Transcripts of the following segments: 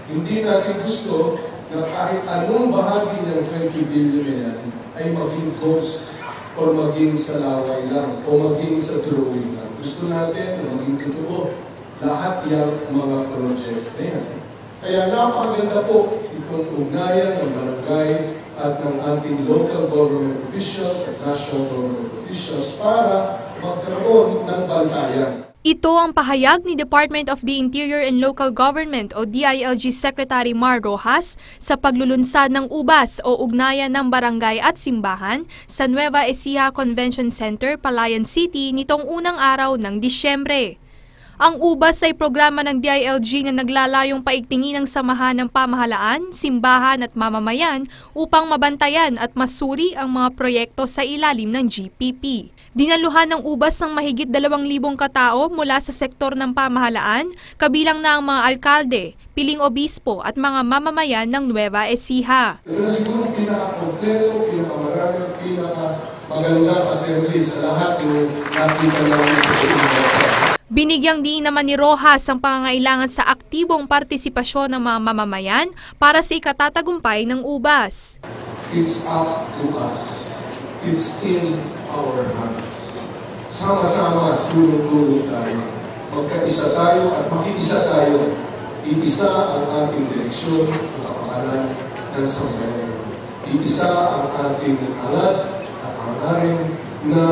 Hindi natin gusto na kahit anong bahagi ng 20 billion na yan ay maging ghost o maging sa laway lang o maging sa drawing lang. Gusto natin na maging totoo lahat yung mga project na yan. Kaya napakaganda po itong ugnayan ng barangay at ng ating local government officials at national government officials para magkaroon ng bantayan. Ito ang pahayag ni Department of the Interior and Local Government o DILG Secretary Mar Rojas sa paglulunsad ng ubas o ugnayan ng barangay at simbahan sa Nueva Ecija Convention Center, Palayan City nitong unang araw ng Disyembre. Ang ubas ay programa ng DILG na naglalayong paigtingin ang samahan ng pamahalaan, simbahan at mamamayan upang mabantayan at masuri ang mga proyekto sa ilalim ng GPP. Dinaluhan ng ubas ng mahigit 2,000 katao mula sa sektor ng pamahalaan, kabilang na ang mga alkalde, piling obispo at mga mamamayan ng Nueva Ecija. Ito na siguro pinaka-kompleto, pinaka-marami, pinaka-magandang assembly sa lahat ng nakita namin sa Pilipinas. Binigyang diin naman ni Rojas ang pangangailangan sa aktibong partisipasyon ng mga mamamayan para sa ikatatagumpay ng ubas. It's up to us. It's in our hands. Sama-sama, tulong-tulong tayo. Magkaisa tayo at makiisa tayo. Iisa ang ating direksyon at kapakanan ng sambayan. Iisa ang ating alad at hangarin na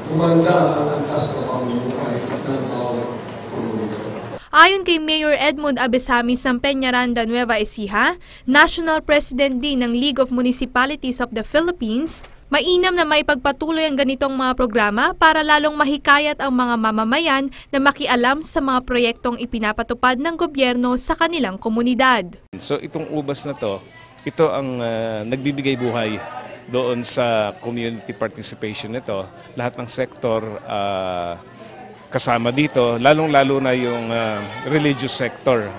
kumanda ang antas na pamumuhay ng bawat komunidad. Ayon kay Mayor Edmund Abesamis ng Peñaranda, Nueva Ecija, National President din ng League of Municipalities of the Philippines, mainam na maipagpatuloy ang ganitong mga programa para lalong mahikayat ang mga mamamayan na makialam sa mga proyektong ipinapatupad ng gobyerno sa kanilang komunidad. So itong ubas na to, ito ang nagbibigay buhay doon sa community participation nito. Lahat ng sektor kasama dito, lalong-lalo na yung religious sector.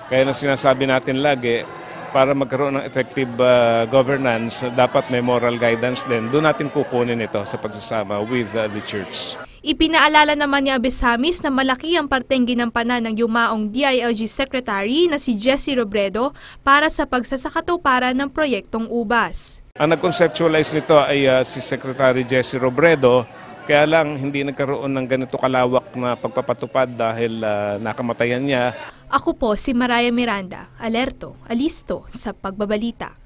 Kaya na sinasabi natin lagi, para magkaroon ng effective governance, dapat may moral guidance din. Doon natin kukunin ito sa pagsasama with the church. Ipinaalala naman ni Abesamis na malaki ang parteng ginampanan ng yumaong DILG Secretary na si Jessie Robredo para sa pagsasakatuparan ng proyektong ubas. Ang nag-conceptualize nito ay si Secretary Jessie Robredo, kaya lang hindi nagkaroon ng ganito kalawak na pagpapatupad dahil nakamatayan niya. Ako po si Mariah Miranda, alerto, alisto sa pagbabalita.